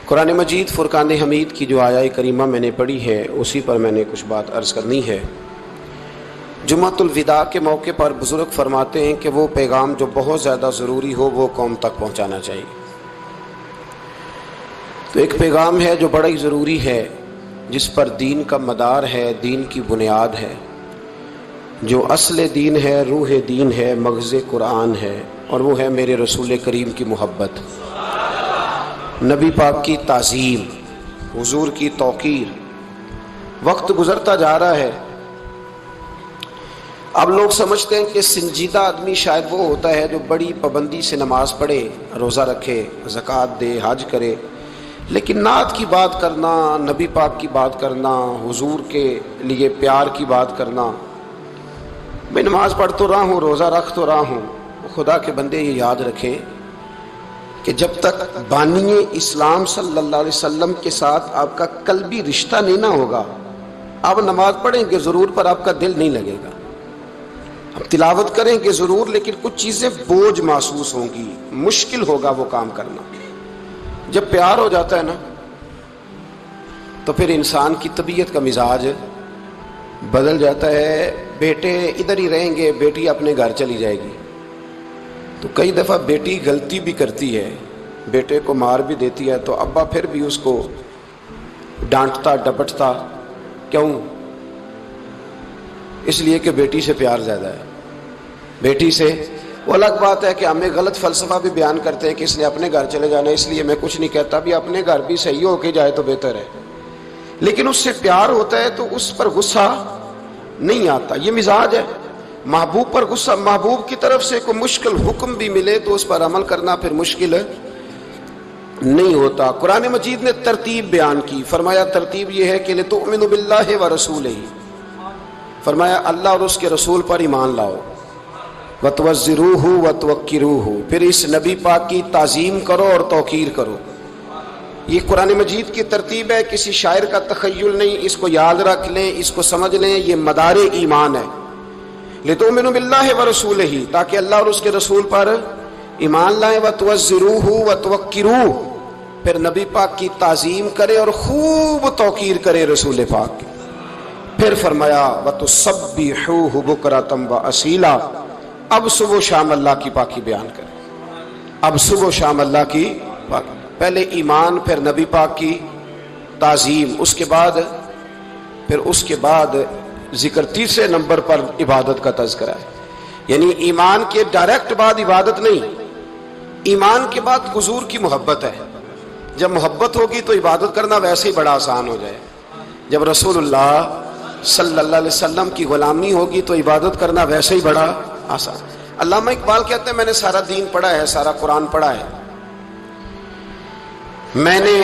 قرآن مجید فرقان حمید کی جو آیہ کریمہ میں نے پڑھی ہے اسی پر میں نے کچھ بات عرض کرنی ہے۔ جمعۃ الوداع کے موقع پر بزرگ فرماتے ہیں کہ وہ پیغام جو بہت زیادہ ضروری ہو وہ قوم تک پہنچانا چاہیے۔ تو ایک پیغام ہے جو بڑا ہی ضروری ہے، جس پر دین کا مدار ہے، دین کی بنیاد ہے، جو اصل دین ہے، روح دین ہے، مغز قرآن ہے، اور وہ ہے میرے رسول کریم کی محبت، نبی پاک کی تعظیم، حضور کی توقیر۔ وقت گزرتا جا رہا ہے، اب لوگ سمجھتے ہیں کہ سنجیدہ آدمی شاید وہ ہوتا ہے جو بڑی پابندی سے نماز پڑھے، روزہ رکھے، زکوٰۃ دے، حج کرے، لیکن نعت کی بات کرنا، نبی پاک کی بات کرنا، حضور کے لیے پیار کی بات کرنا، میں نماز پڑھ تو رہا ہوں، روزہ رکھ تو رہا ہوں، خدا کے بندے یہ یاد رکھیں کہ جب تک بانی اسلام صلی اللہ علیہ وسلم کے ساتھ آپ کا قلبی رشتہ نہیں نہ ہوگا، آپ نماز پڑھیں گے ضرور پر آپ کا دل نہیں لگے گا، آپ تلاوت کریں گے ضرور لیکن کچھ چیزیں بوجھ محسوس ہوں گی، مشکل ہوگا وہ کام کرنا۔ جب پیار ہو جاتا ہے نا تو پھر انسان کی طبیعت کا مزاج بدل جاتا ہے، بیٹے ادھر ہی رہیں گے، بیٹی اپنے گھر چلی جائے گی، تو کئی دفعہ بیٹی غلطی بھی کرتی ہے، بیٹے کو مار بھی دیتی ہے، تو ابا پھر بھی اس کو ڈانٹتا ڈپٹتا، کیوں؟ اس لیے کہ بیٹی سے پیار زیادہ ہے، بیٹی سے۔ وہ الگ بات ہے کہ ہمیں غلط فلسفہ بھی بیان کرتے ہیں کہ اس نے اپنے گھر چلے جانا، اس لیے میں کچھ نہیں کہتا، بھی اپنے گھر بھی صحیح ہو کے جائے تو بہتر ہے، لیکن اس سے پیار ہوتا ہے تو اس پر غصہ نہیں آتا، یہ مزاج ہے۔ محبوب پر غصہ، محبوب کی طرف سے کوئی مشکل حکم بھی ملے تو اس پر عمل کرنا پھر مشکل نہیں ہوتا۔ قرآن مجید نے ترتیب بیان کی، فرمایا ترتیب یہ ہے کہ لِتُؤْمِنُوا بِاللَّهِ وَرَسُولِهِ، فرمایا اللہ اور اس کے رسول پر ایمان لاؤ، وَتُوَزِّرُوهُ وَتُوَقِّرُوهُ، پھر اس نبی پاک کی تعظیم کرو اور توقیر کرو۔ یہ قرآن مجید کی ترتیب ہے، کسی شاعر کا تخیل نہیں، اس کو یاد رکھ لیں، اس کو سمجھ لیں، یہ مدار ایمان ہے۔ لِتُؤْمِنُوا بِاللَّهِ وَرَسُولِهِ، تاکہ اللہ اور اس کے رسول پر ایمان لائیں، وَتُوَزِّرُوهُ وَتُوَقِّرُوهُ، پھر نبی پاک کی تعظیم کرے اور خوب توقیر کرے رسول پاک کی۔ پھر فرمایا وَتُسَبِّحُوهُ بُكْرَةً وَأَصِيلًا، اب صبح و شام اللہ کی پاکی بیان کریں، اب صبح و شام اللہ کی پاکی، پہلے ایمان، پھر نبی پاک کی تعظیم، اس کے بعد ذکر تیسرے نمبر پر عبادت کا تذکرہ ہے، یعنی ایمان کے ڈائریکٹ بعد عبادت نہیں، ایمان کے بعد حضور کی محبت ہے۔ جب محبت ہوگی تو عبادت کرنا ویسے ہی بڑا آسان ہو جائے، جب رسول اللہ صلی اللہ علیہ وسلم کی غلامی ہوگی تو عبادت کرنا ویسے ہی بڑا آسان۔ علامہ اقبال کہتے ہیں میں نے سارا دین پڑھا ہے، سارا قرآن پڑھا ہے، میں نے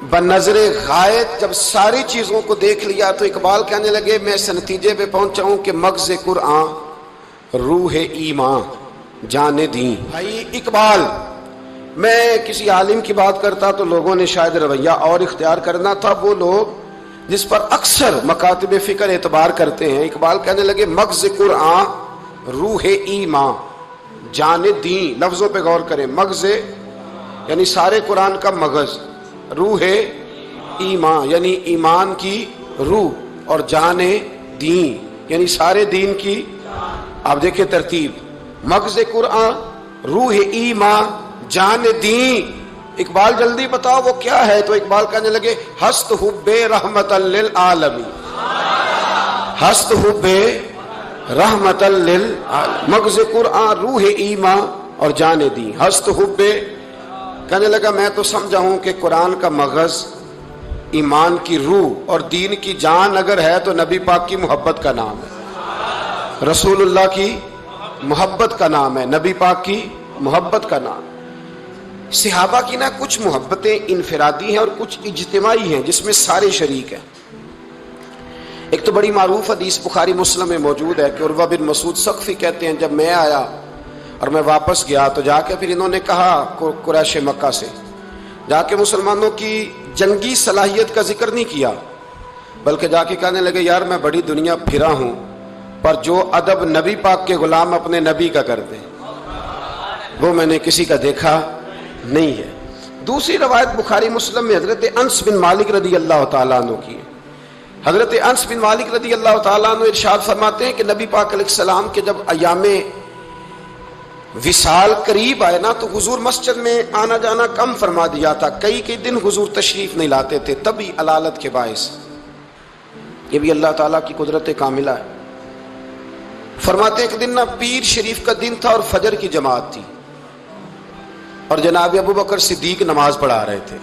بنظر غائب جب ساری چیزوں کو دیکھ لیا تو اقبال کہنے لگے میں اس نتیجے پہ پہنچا ہوں کہ مغز قرآن، روح ایمان، جان دین۔ بھائی اقبال، میں کسی عالم کی بات کرتا تو لوگوں نے شاید رویہ اور اختیار کرنا تھا، وہ لوگ جس پر اکثر مکاتب فکر اعتبار کرتے ہیں، اقبال کہنے لگے مغز قرآن، روح ایمان، جان دین۔ لفظوں پہ غور کریں، مغز یعنی سارے قرآن کا مغز، روح ایمان یعنی ایمان کی روح، اور جان دین یعنی سارے دین کی۔ آپ دیکھیں ترتیب، مغز قرآن، روح ایمان، جان دین۔ اقبال جلدی بتاؤ وہ کیا ہے؟ تو اقبال کہنے لگے ہست حب رحمت للعالمین، ہست حب رحمت للعالمین، مغز قرآن، روح ایمان اور جان دین، ہست حب۔ کہنے لگا میں تو سمجھا ہوں کہ قرآن کا مغز ایمان کی روح اور دین کی جان اگر ہے تو نبی پاک کی محبت کا نام ہے، رسول اللہ کی محبت کا نام ہے، نبی پاک کی محبت کا نام۔ صحابہ کی نا کچھ محبتیں انفرادی ہیں اور کچھ اجتماعی ہیں جس میں سارے شریک ہیں۔ ایک تو بڑی معروف حدیث بخاری مسلم میں موجود ہے کہ عروہ بن مسعود ثقفی کہتے ہیں جب میں آیا اور میں واپس گیا تو جا کے پھر انہوں نے کہا قریش مکہ سے جا کے مسلمانوں کی جنگی صلاحیت کا ذکر نہیں کیا، بلکہ جا کے کہنے لگے یار میں بڑی دنیا پھرا ہوں پر جو ادب نبی پاک کے غلام اپنے نبی کا کرتے ہیں وہ میں نے کسی کا دیکھا نہیں ہے۔ دوسری روایت بخاری مسلم میں حضرت انس بن مالک رضی اللہ تعالیٰ عنہ کی ہے. حضرت انس بن مالک رضی اللہ تعالیٰ عنہ ارشاد فرماتے ہیں کہ نبی پاک علیہ السلام کے جب ایام وصال قریب آئے نا تو حضور مسجد میں آنا جانا کم فرما دیا تھا. کئی دن حضور تشریف نہیں لاتے تھے تبھی علالت کے باعث. یہ بھی اللہ تعالیٰ کی قدرت کاملہ ہے. فرماتے ہیں ایک دن نا پیر شریف کا دن تھا اور فجر کی جماعت تھی اور جناب ابو بکر صدیق نماز پڑھا رہے تھے.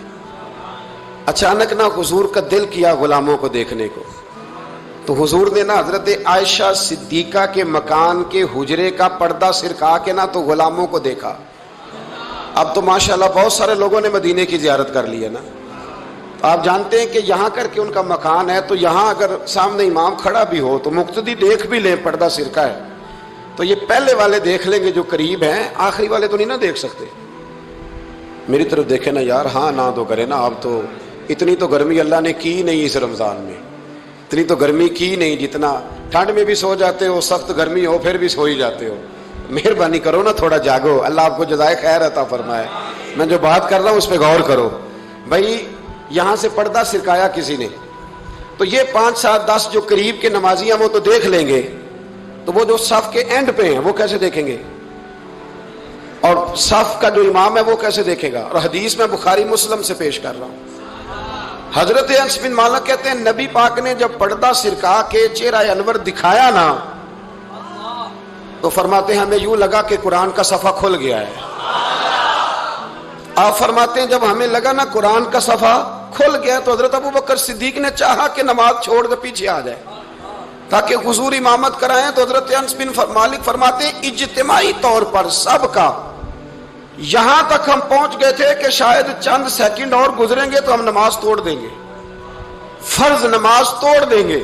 اچانک نا حضور کا دل کیا غلاموں کو دیکھنے کو, تو حضور نے نا حضرت عائشہ صدیقہ کے مکان کے حجرے کا پردہ سرکا کے نا تو غلاموں کو دیکھا. اب تو ماشاءاللہ بہت سارے لوگوں نے مدینے کی زیارت کر لی ہے نا. آپ جانتے ہیں کہ یہاں کر کے ان کا مکان ہے, تو یہاں اگر سامنے امام کھڑا بھی ہو تو مقتدی دیکھ بھی لیں پردہ سرکا ہے, تو یہ پہلے والے دیکھ لیں گے جو قریب ہیں, آخری والے تو نہیں نا دیکھ سکتے. میری طرف دیکھیں نا یار, ہاں نہ تو کرے نا. اب تو اتنی تو گرمی اللہ نے کی نہیں اس رمضان میں, اتنی تو گرمی کی نہیں. جتنا ٹھنڈ میں بھی سو جاتے ہو, سخت گرمی ہو پھر بھی سو ہی جاتے ہو. مہربانی کرو نا, تھوڑا جاگو, اللہ آپ کو جزائے خیر عطا فرمائے. میں جو بات کر رہا ہوں اس پہ غور کرو. بھائی یہاں سے پردہ سرکایا کسی نے, تو یہ 5 7 10 جو قریب کے نمازی ہیں وہ تو دیکھ لیں گے, تو وہ جو صف کے اینڈ پہ ہیں وہ کیسے دیکھیں گے, اور صف کا جو امام ہے وہ کیسے دیکھے گا. اور حدیث میں بخاری مسلم سے پیش کر رہا ہوں. حضرت انس بن مالک کہتے ہیں نبی پاک نے جب پردہ سرکا کے چہرہ انور دکھایا نا, تو فرماتے ہیں ہمیں یوں لگا کہ قرآن کا صفحہ کھل گیا ہے. آپ فرماتے ہیں جب ہمیں لگا نا قرآن کا صفحہ کھل گیا, تو حضرت ابو بکر صدیق نے چاہا کہ نماز چھوڑ کے پیچھے آ جائے تاکہ حضور امامت کرائیں. تو حضرت انس بن مالک فرماتے ہیں اجتماعی طور پر سب کا یہاں تک ہم پہنچ گئے تھے کہ شاید چند سیکنڈ اور گزریں گے تو ہم نماز توڑ دیں گے, فرض نماز توڑ دیں گے.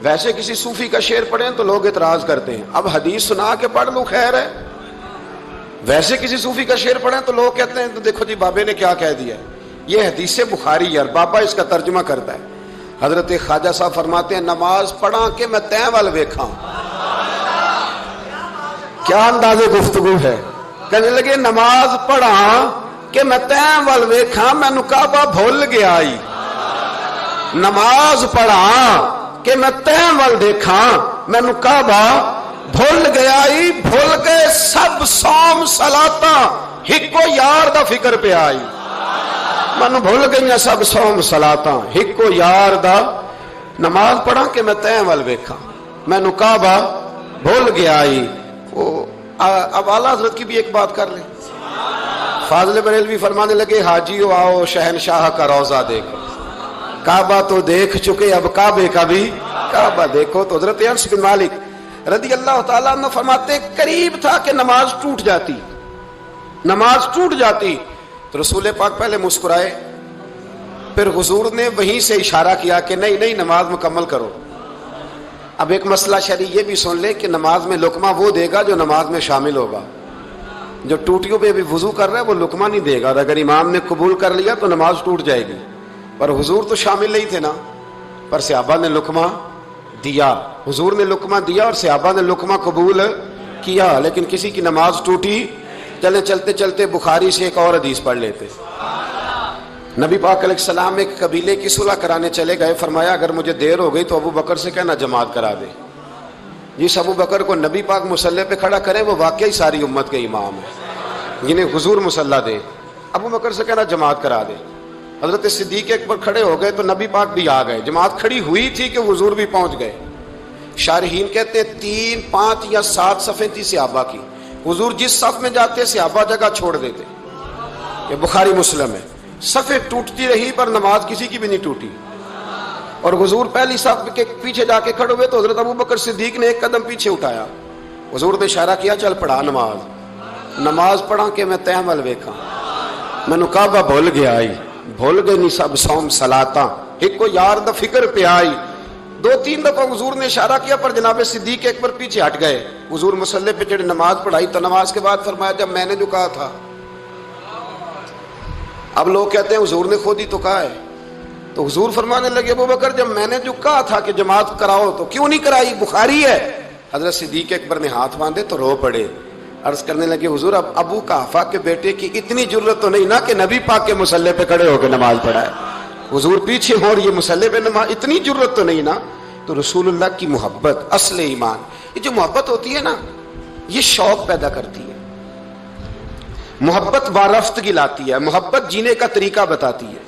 ویسے کسی صوفی کا شعر پڑھیں تو لوگ اعتراض کرتے ہیں, اب حدیث سنا کے پڑھ لو خیر ہے. ویسے کسی صوفی کا شعر پڑھیں تو لوگ کہتے ہیں تو دیکھو جی بابے نے کیا کہہ دیا. یہ حدیث بخاری ہے, بابا اس کا ترجمہ کرتا ہے. حضرت خواجہ صاحب فرماتے ہیں نماز پڑھا کہ میں تیں وال ویکھاں. کیا انداز گفتگو ہے. کہنے لگے نماز پڑھا کہ میں تیں وال ویکھاں, میں کعبہ بھول گیا آئی. نماز پڑھا کہ میں تیں وال دیکھاں, میں کعبہ بھول گیا آئی. بھول گئے سب سوم صلاتاں, ہکو یار دا فکر پہ آئی. من بھول گئی سب سوم صلاتاں, ہکو یار دا. نماز پڑھا کہ میں تیں وال ویکھاں, میں کعبہ بھول گیا آئی. اب اعلیٰ حضرت کی بھی ایک بات کر لیں. فاضل بریلوی فرمانے لگے حاجیو آؤ شہنشاہ کا روضہ دیکھو, کعبہ تو دیکھ چکے اب کعبے کا بھی کعبہ دیکھو. تو حضرت انس بن مالک رضی اللہ تعالیٰ عنہ فرماتے قریب تھا کہ نماز ٹوٹ جاتی, نماز ٹوٹ جاتی. تو رسول پاک پہلے مسکرائے, پھر حضور نے وہیں سے اشارہ کیا کہ نہیں نماز مکمل کرو. اب ایک مسئلہ شرعی یہ بھی سن لے کہ نماز میں لقمہ وہ دے گا جو نماز میں شامل ہوگا. جو ٹوٹیوں پہ بھی وضو کر رہا ہے وہ لقمہ نہیں دے گا, اور اگر امام نے قبول کر لیا تو نماز ٹوٹ جائے گی. پر حضور تو شامل نہیں تھے نا, پر صحابہ نے لقمہ دیا. حضور نے لقمہ دیا اور صحابہ نے لقمہ قبول کیا, لیکن کسی کی نماز ٹوٹی. چلے چلتے چلتے بخاری سے ایک اور حدیث پڑھ لیتے. نبی پاک علیہ السلام ایک قبیلے کی صلح کرانے چلے گئے. فرمایا اگر مجھے دیر ہو گئی تو ابو بکر سے کہنا جماعت کرا دے. جس ابو بکر کو نبی پاک مصلی پہ کھڑا کرے وہ واقعی ساری امت کے امام ہیں, جنہیں حضور مصلی دے. ابو بکر سے کہنا جماعت کرا دے. حضرت صدیق اکبر کھڑے ہو گئے تو نبی پاک بھی آ گئے. جماعت کھڑی ہوئی تھی کہ حضور بھی پہنچ گئے. شارحین کہتے ہیں 3 5 یا 7 صفیں تھی صحابہ کی. حضور جس صف میں جاتے صحابہ جگہ چھوڑ دیتے. یہ بخاری مسلم ہے. صفیں ٹوٹتی رہی پر نماز کسی کی بھی نہیں ٹوٹی. اور حضور پہلی صف کے پیچھے جا کے کھڑے ہوئے تو حضرت ابو بکر صدیق نے ایک قدم پیچھے اٹھایا. حضور نے اشارہ کیا چل پڑھا نماز. نماز پڑھا کہ میں تیں وال ویکھاں, میں کعبہ بھول گیا آئی. بھول گئے نہیں سب سوم صلاتاں, ہکو یار دا فکر پہ آئی. 2-3 دفعہ حضور نے اشارہ کیا پر جناب صدیق ایک بار پیچھے ہٹ گئے. حضور مصلی پہ چڑھے نماز پڑھائی. تو نماز کے بعد فرمایا جب میں نے جو کہا تھا. اب لوگ کہتے ہیں حضور نے خود ہی تو کہا ہے. تو حضور فرمانے لگے ابو بکر جب میں نے جو کہا تھا کہ جماعت کراؤ تو کیوں نہیں کرائی, بخاری ہے. حضرت صدیق اکبر نے ہاتھ باندھے تو رو پڑے. عرض کرنے لگے حضور اب ابو قحافہ کے بیٹے کی اتنی جرت تو نہیں نا کہ نبی پاک کے مصلی پہ کھڑے ہو کے نماز پڑھائے، حضور پیچھے ہو اور یہ مصلی پہ نماز، اتنی جرت تو نہیں نا۔ تو رسول اللہ کی محبت اصل ایمان، یہ جو محبت ہوتی ہے نا یہ شوق پیدا کرتی ہے، محبت وارفتگی لاتی ہے، محبت جینے کا طریقہ بتاتی ہے۔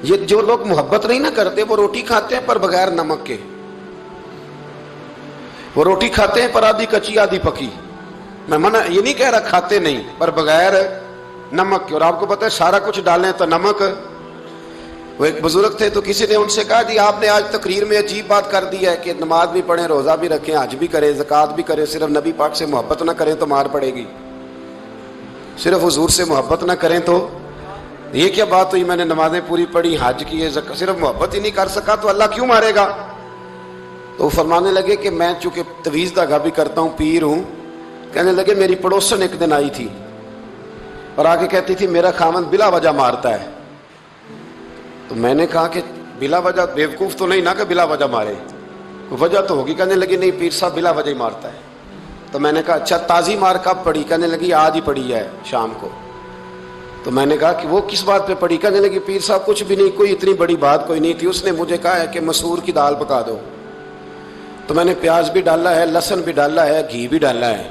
یہ جو لوگ محبت نہیں نہ کرتے وہ روٹی کھاتے ہیں پر بغیر نمک کے، وہ روٹی کھاتے ہیں پر آدھی کچی آدھی پکی، میں منع یہ نہیں کہہ رہا کھاتے نہیں، پر بغیر نمک کے، اور آپ کو پتہ ہے سارا کچھ ڈالیں تو نمک۔ وہ ایک بزرگ تھے تو کسی نے ان سے کہا جی آپ نے آج تقریر میں عجیب بات کر دی ہے کہ نماز بھی پڑھیں، روزہ بھی رکھیں، حج بھی کریں، زکوٰۃ بھی کریں، صرف نبی پاک سے محبت نہ کریں تو مار پڑے گی، صرف حضور سے محبت نہ کریں تو یہ کیا بات ہوئی؟ میں نے نمازیں پوری پڑھی، حج کیے، صرف محبت ہی نہیں کر سکا تو اللہ کیوں مارے گا؟ تو وہ فرمانے لگے کہ میں چونکہ تویز دھاگا بھی کرتا ہوں، پیر ہوں، کہنے لگے میری پڑوسن ایک دن آئی تھی اور آگے کہتی تھی میرا خاوند بلا وجہ مارتا ہے۔ تو میں نے کہا کہ بلا وجہ، بیوقوف تو نہیں نا کہ بلا وجہ مارے، وجہ تو ہوگی۔ کہنے لگی نہیں پیر صاحب بلا وجہ ہی مارتا ہے۔ تو میں نے کہا اچھا تازی مار کب پڑی؟ کہنے لگی آج ہی پڑی ہے شام کو۔ تو میں نے کہا کہ وہ کس بات پہ پڑی؟ کہنے لگی پیر صاحب کچھ بھی نہیں، کوئی اتنی بڑی بات کوئی نہیں تھی، اس نے مجھے کہا ہے کہ مسور کی دال پکا دو، تو میں نے پیاز بھی ڈالا ہے، لہسن بھی ڈالا ہے، گھی بھی ڈالا ہے،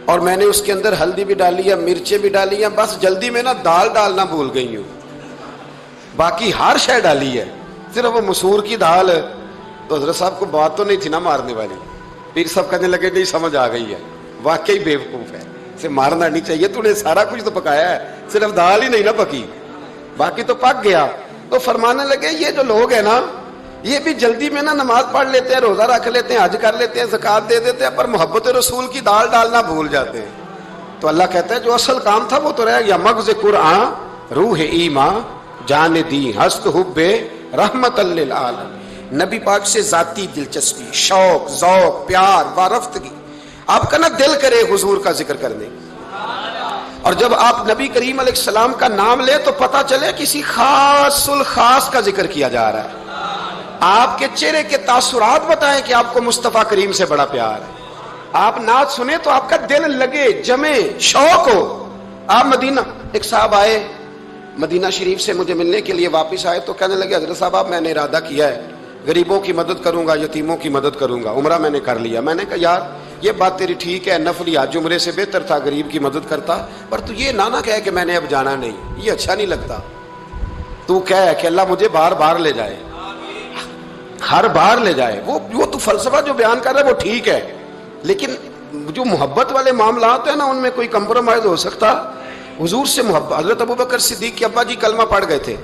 اور میں نے اس کے اندر ہلدی بھی ڈالی ہے، مرچیں بھی ڈالی ہیں، بس جلدی میں نا دال ڈالنا بھول گئی ہوں، باقی ہر شے ڈالی ہے، صرف وہ مسور کی دال۔ تو حضرت صاحب کو بات تو نہیں تھی نا مارنے والی۔ پیر صاحب کہنے لگے نہیں سمجھ آ گئی ہے، واقعی بیوقوف ہے، اسے مارنا نہیں چاہیے، تو نے سارا کچھ تو پکایا ہے، صرف دال ہی نہیں نا پکی، باقی تو پک گیا۔ تو فرمانے لگے یہ جو لوگ ہیں نا یہ بھی جلدی میں نا نماز پڑھ لیتے ہیں، روزہ رکھ لیتے ہیں، حج کر لیتے ہیں، زکوٰۃ دے دیتے ہیں، پر محبت رسول کی دال ڈالنا بھول جاتے ہیں۔ تو اللہ کہتا ہے جو اصل کام تھا وہ تو رہ گیا، مغز قرآن روح ایمان جان دی ہست حب رحمت للعالمین۔ نبی پاک سے ذاتی دلچسپی، شوق، ذوق، پیار، وارفتگی، آپ کا نا دل کرے حضور کا ذکر کرنے، اور جب آپ نبی کریم علیہ السلام کا نام لے تو پتہ چلے کسی خاص الخاص کا ذکر کیا جا رہا ہے۔ آپ کے چہرے کے تاثرات بتائیں کہ آپ کو مصطفیٰ کریم سے بڑا پیار ہے۔ آپ نعت سنیں تو آپ کا دل لگے، جمے، شوق ہو۔ آپ مدینہ، ایک صاحب آئے مدینہ شریف سے مجھے ملنے کے لیے، واپس آئے تو کہنے لگے حضرت صاحب آپ میں نے ارادہ کیا ہے غریبوں کی مدد کروں گا، یتیموں کی مدد کروں گا، عمرہ میں نے کر لیا۔ میں نے کہا یار یہ بات تیری ٹھیک ہے، نفلی حج عمرے سے بہتر تھا غریب کی مدد کرتا، پر تو یہ نہ کہے کہ میں نے اب جانا نہیں، یہ اچھا نہیں لگتا۔ تو کہے کہ اللہ مجھے بار بار لے جائے، ہر بار لے جائے۔ وہ تو فلسفہ جو بیان کر رہا ہے وہ ٹھیک ہے، لیکن جو محبت والے معاملات ہیں نا ان میں کوئی کمپرومائز ہو سکتا؟ حضور سے محبت، حضرت ابوبکر صدیق کے ابا جی کلمہ پڑھ گئے تھے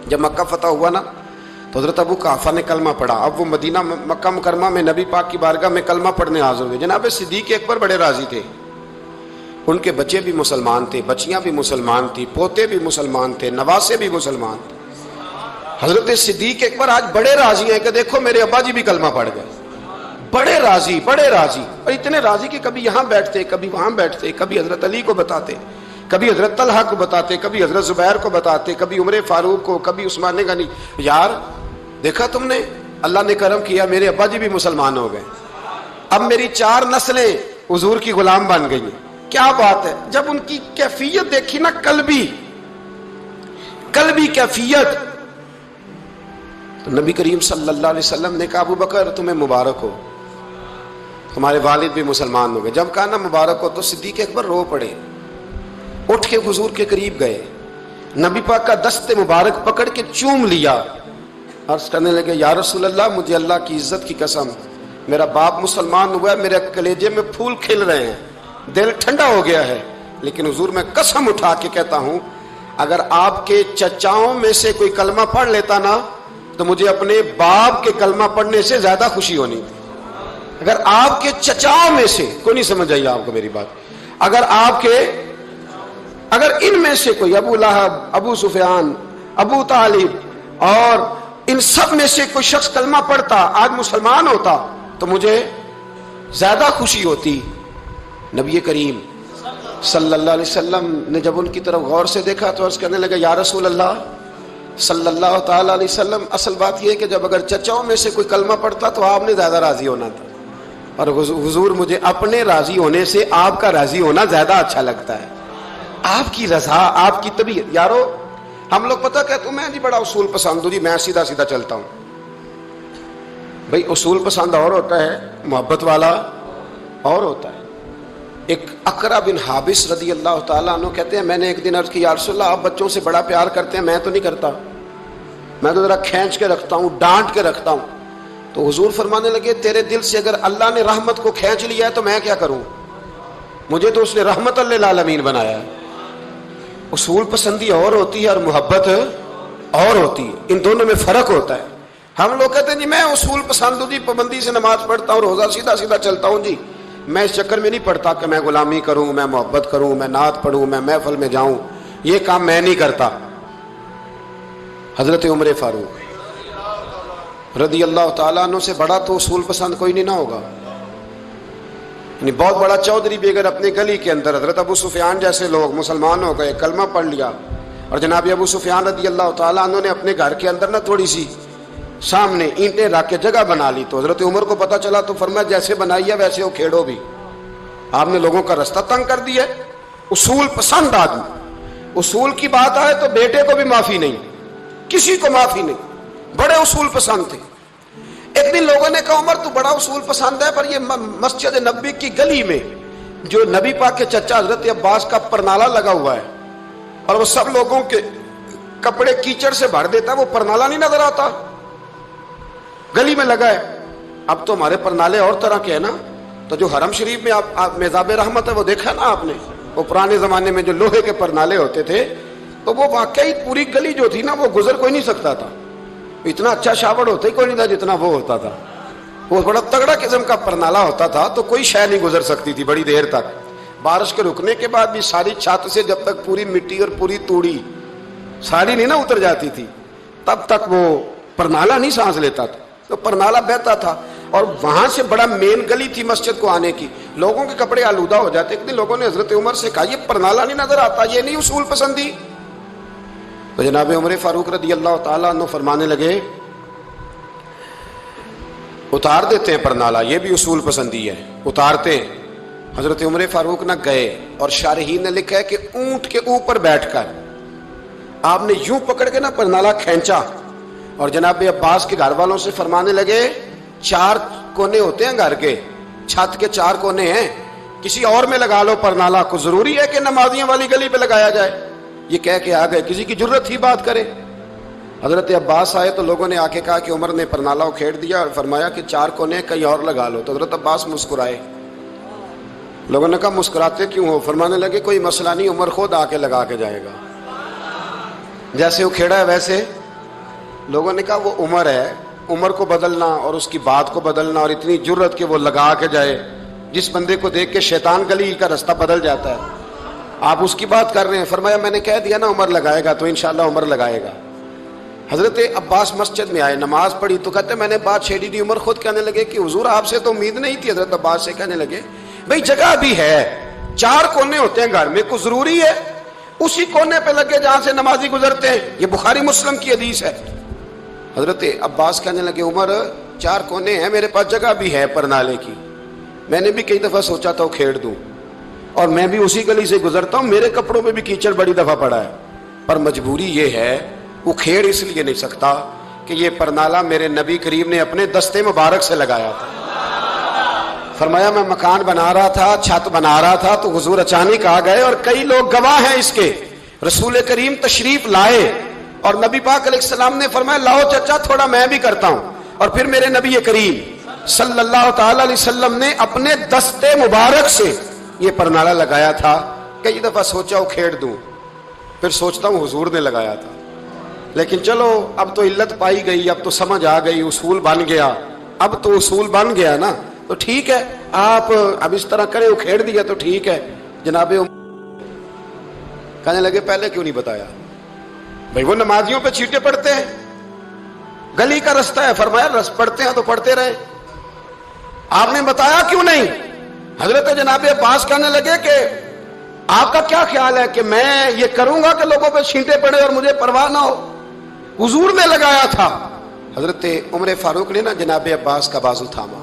جب مکہ فتح ہوا نا، تو حضرت ابو قحافہ نے کلمہ پڑھا۔ اب وہ مدینہ مکہ مکرمہ میں نبی پاک کی بارگاہ میں کلمہ پڑھنے حاضر ہوئے۔ جناب صدیق اکبر بڑے راضی تھے، ان کے بچے بھی مسلمان تھے، بچیاں بھی مسلمان تھی، پوتے بھی مسلمان تھے، نواسے بھی مسلمان تھے۔ حضرت صدیق اکبر آج بڑے راضی ہیں کہ دیکھو میرے ابا جی بھی کلمہ پڑھ گئے، بڑے راضی، بڑے راضی، اور اتنے راضی کہ کبھی یہاں بیٹھتے، کبھی وہاں بیٹھتے، کبھی حضرت علی کو بتاتے، کبھی حضرت طلحہ کو بتاتے، کبھی حضرت زبیر کو بتاتے، کبھی عمر فاروق کو، کبھی عثمان غنی۔ یار دیکھا تم نے، اللہ نے کرم کیا، میرے ابا جی بھی مسلمان ہو گئے، اب میری 4 نسلیں حضور کی غلام بن گئی ہیں۔ کیا بات ہے! جب ان کی کیفیت دیکھی نا، قلبی کیفیت، تو نبی کریم صلی اللہ علیہ وسلم نے کہا ابو بکر تمہیں مبارک ہو، تمہارے والد بھی مسلمان ہو گئے۔ جب کہا نا مبارک ہو تو صدیق اکبر رو پڑے، اٹھ کے حضور کے قریب گئے، نبی پاک کا دست مبارک پکڑ کے چوم لیا، عرض کرنے لگے یا رسول اللہ مجھے اللہ کی عزت کی قسم، میرا باپ مسلمان ہوا ہے، میرے کلیجے میں پھول کھل رہے ہیں، دل ٹھنڈا ہو گیا ہے، لیکن حضور میں قسم اٹھا کے کہتا ہوں اگر آپ کے چچاؤں میں سے کوئی کلمہ پڑھ لیتا نا تو مجھے اپنے باپ کے کلمہ پڑھنے سے زیادہ خوشی ہونی تھی۔ اگر آپ کے چچاؤں میں سے کوئی، نہیں سمجھ آئی آپ کو میری بات، اگر ان میں سے کوئی، ابو لہب، ابو سفیان، ابو طالب، اور ان سب میں سے کوئی شخص کلمہ پڑھتا، آج مسلمان ہوتا، تو مجھے زیادہ خوشی ہوتی۔ نبی کریم صلی اللہ علیہ وسلم نے جب ان کی طرف غور سے دیکھا تو عرض کرنے لگا یا رسول اللہ صلی اللہ تعالی علیہ وسلم، اصل بات یہ ہے کہ جب اگر چچاؤں میں سے کوئی کلمہ پڑھتا تو آپ نے زیادہ راضی ہونا تھا، اور حضور مجھے اپنے راضی ہونے سے آپ کا راضی ہونا زیادہ اچھا لگتا ہے. آپ کی رضا، آپ کی طبیعت. یارو ہم لوگ پتہ کہتے ہیں میں جی بڑا اصول پسند ہوں جی، میں سیدھا سیدھا چلتا ہوں. بھئی اصول پسند اور ہوتا ہے، محبت والا اور ہوتا ہے. ایک اقرا بن حابس رضی اللہ تعالیٰ عنہ کہتے ہیں میں نے ایک دن عرض کی یا رسول اللہ آپ بچوں سے بڑا پیار کرتے ہیں، میں تو نہیں کرتا، میں تو ذرا کھینچ کے رکھتا ہوں، ڈانٹ کے رکھتا ہوں. تو حضور فرمانے لگے تیرے دل سے اگر اللہ نے رحمت کو کھینچ لیا ہے تو میں کیا کروں، مجھے تو اس نے رحمت للعالمین بنایا ہے. اصول پسندی اور ہوتی ہے اور محبت اور ہوتی ہے، ان دونوں میں فرق ہوتا ہے. ہم لوگ کہتے ہیں جی میں اصول پسند ہوں جی، پابندی سے نماز پڑھتا ہوں، روزہ سیدھا سیدھا چلتا ہوں جی، میں اس چکر میں نہیں پڑھتا کہ میں غلامی کروں، میں محبت کروں، میں نعت پڑھوں، میں محفل میں جاؤں، یہ کام میں نہیں کرتا. حضرت عمر فاروق رضی اللہ تعالیٰ عنہ سے بڑا تو اصول پسند کوئی نہیں نہ ہوگا. یعنی بہت بڑا چودھری بھی اگر اپنی گلی کے اندر، حضرت ابو سفیان جیسے لوگ مسلمان ہو گئے، کلمہ پڑھ لیا، اور جناب ابو سفیان رضی اللہ تعالیٰ عنہ نے اپنے گھر کے اندر نہ تھوڑی سی سامنے اینٹیں رکھ کے جگہ بنا لی، تو حضرت عمر کو پتہ چلا تو فرمایا جیسے بنائی ہے ویسے وہ کھیڑو بھی، آپ نے لوگوں کا رستہ تنگ کر دیا. اصول پسند آدمی، اصول کی بات آئے تو بیٹے کو بھی معافی نہیں، کسی کو معافی نہیں، بڑے اصول پسند تھے. ایک دن لوگوں نے کہا عمر تو بڑا اصول پسند ہے، پر یہ مسجد نبی کی گلی میں جو نبی پاک کے چچا حضرت عباس کا پرنالہ لگا ہوا ہے اور وہ سب لوگوں کے کپڑے کیچڑ سے بھر دیتا ہے، وہ پرنالہ نہیں نظر آتا گلی میں لگا ہے. اب تو ہمارے پرنالے اور طرح کے ہیں نا، تو جو حرم شریف میں آپ میزاب رحمت ہے وہ دیکھا نا آپ نے، وہ پرانے زمانے میں جو لوہے کے پرنالے ہوتے تھے تو وہ واقعی پوری گلی جو تھی نا وہ گزر کوئی نہیں سکتا تھا، اتنا اچھا شاور ہوتا ہی کوئی نہیں تھا جتنا وہ ہوتا تھا. وہ بڑا تگڑا قسم کا پرنالہ ہوتا تھا تو کوئی شے نہیں گزر سکتی تھی بڑی دیر تک. بارش کے رکنے کے بعد بھی ساری چھت سے جب تک پوری مٹی اور پوری توڑی ساری نہیں نا اتر جاتی تھی تب تک وہ پرنالہ نہیں سانس لیتا تھا، تو پرنالہ بہتا تھا. اور وہاں سے بڑا مین گلی تھی مسجد کو آنے کی، لوگوں کے کپڑے آلودہ ہو جاتے. ایک دن لوگوں نے حضرت عمر سے کہا یہ پرنالہ نہیں نظر آتا، یہ نہیں اصول پسندی. تو جناب عمر فاروق رضی اللہ تعالیٰ عنہ فرمانے لگے اتار دیتے ہیں پرنالہ، یہ بھی اصول پسندی ہے، اتارتے ہیں. حضرت عمر فاروق نہ گئے، اور شارحین نے لکھا ہے کہ اونٹ کے اوپر بیٹھ کر آپ نے یوں پکڑ کے نا پرنالہ کھینچا، اور جناب عباس کے گھر والوں سے فرمانے لگے 4 کونے ہوتے ہیں گھر کے، چھت کے 4 کونے ہیں، کسی اور میں لگا لو پرنالہ، کو ضروری ہے کہ نمازیوں والی گلی پہ لگایا جائے. یہ کہہ کے آ گئے، کسی کی ضرورت ہی بات کرے. حضرت عباس آئے تو لوگوں نے آ کے کہا کہ عمر نے پرنالہ کھیڑ دیا اور فرمایا کہ 4 کونے کہیں اور لگا لو. تو حضرت عباس مسکرائے. لوگوں نے کہا مسکراتے کیوں ہو؟ فرمانے لگے کوئی مسئلہ نہیں، عمر خود آ کے لگا کے جائے گا، جیسے وہ کھیڑا ہے ویسے. لوگوں نے کہا وہ عمر ہے، عمر کو بدلنا اور اس کی بات کو بدلنا اور اتنی جرت کہ وہ لگا کے جائے، جس بندے کو دیکھ کے شیطان گلی کا رستہ بدل جاتا ہے، آپ اس کی بات کر رہے ہیں. فرمایا میں نے کہہ دیا نا عمر لگائے گا، تو انشاءاللہ عمر لگائے گا. حضرت عباس مسجد میں آئے، نماز پڑھی تو کہتے میں نے بات چھیڑی دی. عمر خود کہنے لگے کہ حضور آپ سے تو امید نہیں تھی. حضرت عباس سے کہنے لگے بھئی جگہ بھی ہے، 4 کونے ہوتے ہیں گھر میں، کو ضروری ہے اسی کونے پہ لگے جہاں سے نمازی گزرتے ہیں. یہ بخاری مسلم کی حدیث ہے. حضرت عباس کہنے لگے عمر 4 کونے ہیں، میرے پاس جگہ بھی ہے پرنالے کی، میں نے بھی کئی دفعہ سوچا تھا وہ کھیڑ دوں، اور میں بھی اسی گلی سے گزرتا ہوں، میرے کپڑوں میں بھی کیچڑ بڑی دفعہ پڑا ہے، پر مجبوری یہ ہے وہ کھیڑ اس لیے نہیں سکتا کہ یہ پرنالہ میرے نبی کریم نے اپنے دستے مبارک سے لگایا تھا. فرمایا میں مکان بنا رہا تھا، چھت بنا رہا تھا، تو حضور اچانک آ گئے، اور کئی لوگ گواہ ہیں اس کے. رسول کریم تشریف لائے اور نبی پاک علیہ السلام نے فرمایا لاؤ چچا تھوڑا میں بھی کرتا ہوں، اور پھر میرے نبی کریم صلی اللہ تعالی علیہ وسلم نے اپنے دستے مبارک سے یہ پرنالہ لگایا تھا. کئی دفعہ سوچا وہ کھیڑ دوں، پھر سوچتا ہوں حضور نے لگایا تھا. لیکن چلو اب تو علت پائی گئی، اب تو سمجھ آ گئی، اصول بن گیا، اب تو اصول بن گیا نا، تو ٹھیک ہے آپ اب اس طرح کریں، وہ کھیڑ دیا تو ٹھیک ہے. جناب کہنے لگے پہلے کیوں نہیں بتایا؟ بھئی وہ نمازیوں پہ چیٹے پڑتے ہیں، گلی کا رستہ ہے. فرمایا رس پڑتے ہیں تو پڑھتے رہے، آپ نے بتایا کیوں نہیں؟ حضرت جناب عباس کہنے لگے کہ آپ کا کیا خیال ہے کہ میں یہ کروں گا کہ لوگوں پہ چھینٹے پڑے اور مجھے پرواہ نہ ہو؟ حضور نے لگایا تھا. حضرت عمر فاروق نے نا جناب عباس کا بازو تھاما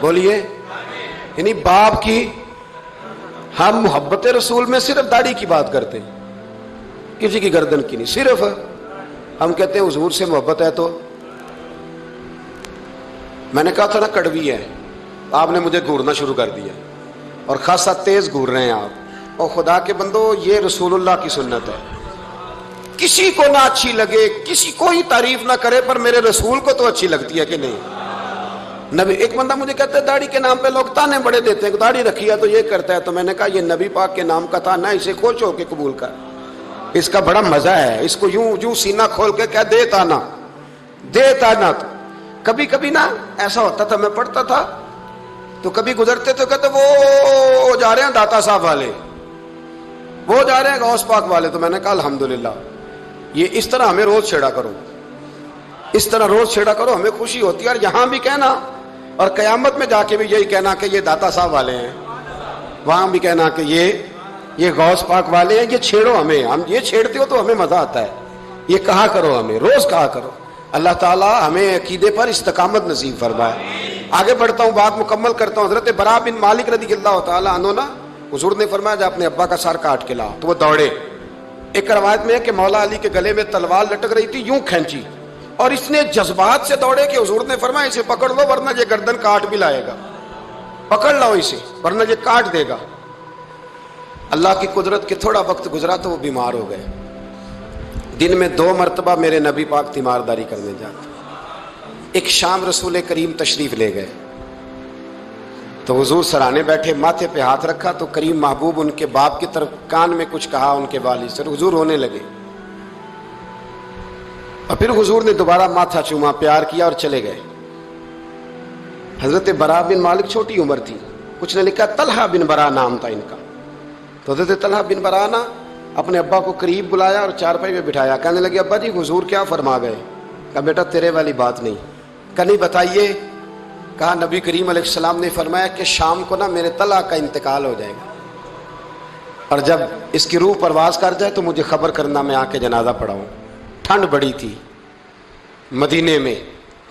بولیے، یعنی باپ کی، ہم محبت رسول میں صرف داڑھی کی بات کرتے ہیں، کسی کی گردن کی نہیں، صرف ہم کہتے ہیں حضور سے محبت ہے تو میں نے کہا تھا نا کڑوی ہے، آپ نے مجھے گھورنا شروع کر دیا اور خاصا تیز گھور رہے ہیں آپ، اور خدا کے بندو یہ رسول اللہ کی سنت ہے، کسی کو نہ اچھی لگے، کسی کوئی تعریف نہ کرے، پر میرے رسول کو تو اچھی لگتی ہے کہ نہیں؟ نبی، ایک بندہ مجھے کہتا ہے داڑھی کے نام پہ لوگ تانے بڑے دیتے ہیں، داڑھی رکھی ہے تو یہ کرتا ہے، تو میں نے کہا یہ نبی پاک کے نام کا تانا ہے، اسے خوش ہو کے قبول کر، اس کا بڑا مزہ ہے، اس کو یوں سینہ کھول کے کہہ دے تانا، دے تانا۔ کبھی کبھی نا ایسا ہوتا تھا، میں پڑھتا تھا تو کبھی گزرتے تو کہتے وہ جا رہے ہیں داتا صاحب والے، وہ جا رہے ہیں غوث پاک والے، تو میں نے کہا الحمدللہ، یہ اس طرح ہمیں روز چھیڑا کرو، اس طرح روز چھیڑا کرو، ہمیں خوشی ہوتی ہے، اور یہاں بھی کہنا اور قیامت میں جا کے بھی یہی کہنا کہ یہ داتا صاحب والے ہیں، وہاں بھی کہنا کہ یہ غوث پاک والے ہیں، یہ چھیڑو ہمیں، ہم یہ چھیڑتے ہو تو ہمیں مزہ آتا ہے، یہ کہا کرو، ہمیں روز کہا کرو۔ اللہ تعالیٰ ہمیں عقیدے پر استقامت نصیب فرمائے۔ آگے بڑھتا ہوں، بات مکمل کرتا ہوں۔ حضرت برا بن مالک رضی اللہ تعالیٰ عنہ نا، حضور نے فرمایا جب اپنے ابا کا سر کاٹ کے لا، تو وہ دوڑے۔ ایک روایت میں ہے کہ مولا علی کے گلے میں تلوار لٹک رہی تھی، یوں کھینچی، اور اس نے جذبات سے دوڑے کہ حضور نے فرمایا اسے پکڑ لو ورنہ یہ گردن کاٹ بھی لائے گا، پکڑ لو اسے ورنہ یہ کاٹ دے گا۔ اللہ کی قدرت کے تھوڑا وقت گزرا تو وہ بیمار ہو گئے۔ دن میں 2 مرتبہ میرے نبی پاک تیمارداری کرنے جاتے۔ ایک شام رسول کریم تشریف لے گئے تو حضور سرانے بیٹھے، ماتھے پہ ہاتھ رکھا تو کریم محبوب ان کے باپ کی طرف کان میں کچھ کہا، ان کے والد سے، حضور رونے لگے، اور پھر حضور نے دوبارہ ماتھا چوما، پیار کیا اور چلے گئے۔ حضرت برا بن مالک چھوٹی عمر تھی، کچھ نے لکھا طلحہ بن برا نام تھا ان کا، تو حضرت طلحہ بن برا نا اپنے ابا کو قریب بلایا اور چارپائی میں بٹھایا، کہنے لگے ابا جی حضور کیا فرما گئے؟ کہا بیٹا تیرے والی بات نہیں۔ کہا نہیں بتائیے۔ کہا نبی کریم علیہ السلام نے فرمایا کہ شام کو نا میرے طلحہ کا انتقال ہو جائے گا، اور جب اس کی روح پرواز کر جائے تو مجھے خبر کرنا، میں آ کے جنازہ پڑھاؤں۔ ٹھنڈ بڑی تھی، مدینے میں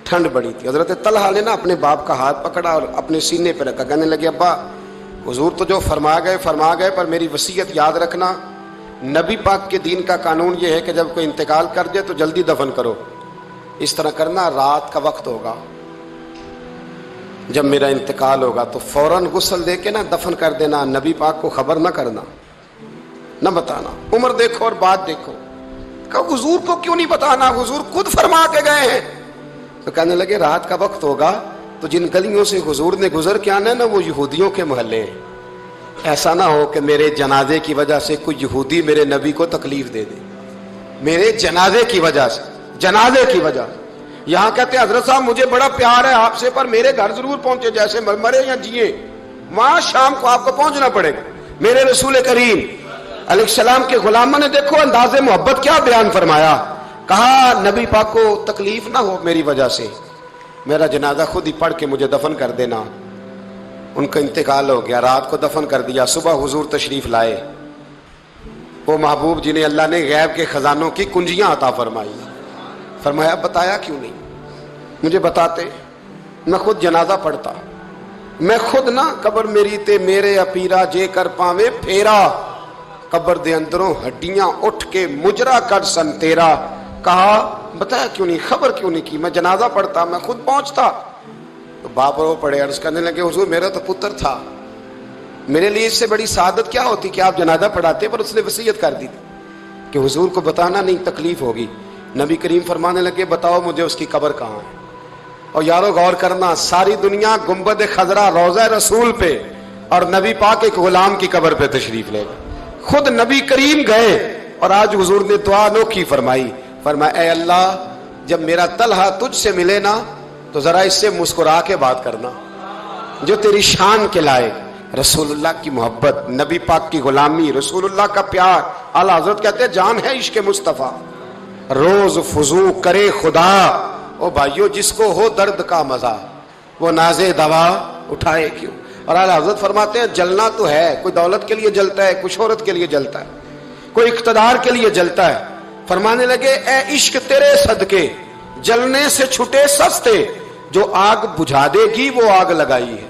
ٹھنڈ بڑی تھی۔ حضرت طلحہ نے نا اپنے باپ کا ہاتھ پکڑا اور اپنے سینے پہ رکھا، کہنے لگے ابا حضور تو جو فرما گئے، پر میری وصیت یاد رکھنا، نبی پاک کے دین کا قانون یہ ہے کہ جب کوئی انتقال کر دے تو جلدی دفن کرو، اس طرح کرنا رات کا وقت ہوگا، جب میرا انتقال ہوگا تو فوراً غسل دے کے نا دفن کر دینا، نبی پاک کو خبر نہ کرنا، نہ بتانا۔ عمر دیکھو اور بات دیکھو۔ کہا حضور کو کیوں نہیں بتانا، حضور خود فرما کے گئے ہیں۔ تو کہنے لگے رات کا وقت ہوگا تو جن گلیوں سے حضور نے گزر کے آنا ہے نا وہ یہودیوں کے محلے ہیں، ایسا نہ ہو کہ میرے جنازے کی وجہ سے کوئی یہودی میرے نبی کو تکلیف دے دے، میرے جنازے کی وجہ سے، جنازے کی وجہ سے۔ یہاں کہتے ہیں حضرت صاحب مجھے بڑا پیار ہے آپ سے، پر میرے گھر ضرور پہنچے، جیسے مرے یا جیے، وہاں شام کو آپ کو پہنچنا پڑے گا۔ میرے رسول کریم علیہ السلام کے غلاموں نے دیکھو انداز محبت کیا بیان فرمایا، کہا نبی پاک کو تکلیف نہ ہو میری وجہ سے، میرا جنازہ خود ہی پڑھ کے مجھے دفن کر دینا۔ ان کا انتقال ہو گیا، رات کو دفن کر دیا، صبح حضور تشریف لائے، وہ محبوب جنہیں اللہ نے غیب کے خزانوں کی کنجیاں عطا فرمائی۔ فرمایا بتایا کیوں نہیں، مجھے بتاتے، میں خود جنازہ پڑھتا، میں خود نہ قبر میری تے میرے اپیرا جے کر پاوے پھیرا، قبر دے اندروں ہڈیاں اٹھ کے مجرا کر سن تیرا۔ کہا بتایا کیوں نہیں، خبر کیوں نہیں کی، میں جنازہ پڑھتا، میں خود پہنچتا۔ تو باپ رو پڑے، عرض کرنے لگے حضور میرا تو پتر تھا، میرے لیے اس سے بڑی سعادت کیا ہوتی کہ آپ جنازہ پڑھاتے، پر اس نے وصیت کر دی تھی کہ حضور کو بتانا نہیں، تکلیف ہوگی۔ نبی کریم فرمانے لگے بتاؤ مجھے اس کی قبر کہاں ہے۔ اور یارو غور کرنا، ساری دنیا گنبد خضرا روضہ رسول پہ اور نبی پاک ایک غلام کی قبر پہ تشریف لے گئے، خود نبی کریم گئے، اور آج حضور نے دعا انوکھی فرمائی، فرمایا اے اللہ جب میرا طلحہ تجھ سے ملے نا تو ذرا اس سے مسکرا کے بات کرنا جو تیری شان کے لائے۔ رسول اللہ کی محبت، نبی پاک کی غلامی، رسول اللہ کا پیار۔ اعلیٰ حضرت کہتے ہیں جان ہے عشق مصطفیٰ، روز فضو کرے خدا، او بھائیو جس کو ہو درد کا مزہ وہ نازے دوا اٹھائے کیوں۔ اور اعلیٰ حضرت فرماتے ہیں جلنا تو ہے، کوئی دولت کے لیے جلتا ہے، کوئی شہرت کے لیے جلتا ہے، کوئی اقتدار کے لیے جلتا ہے۔ فرمانے لگے اے عشق تیرے صدقے جلنے سے چھٹے سستے، جو آگ بجھا دے گی وہ آگ لگائی ہے.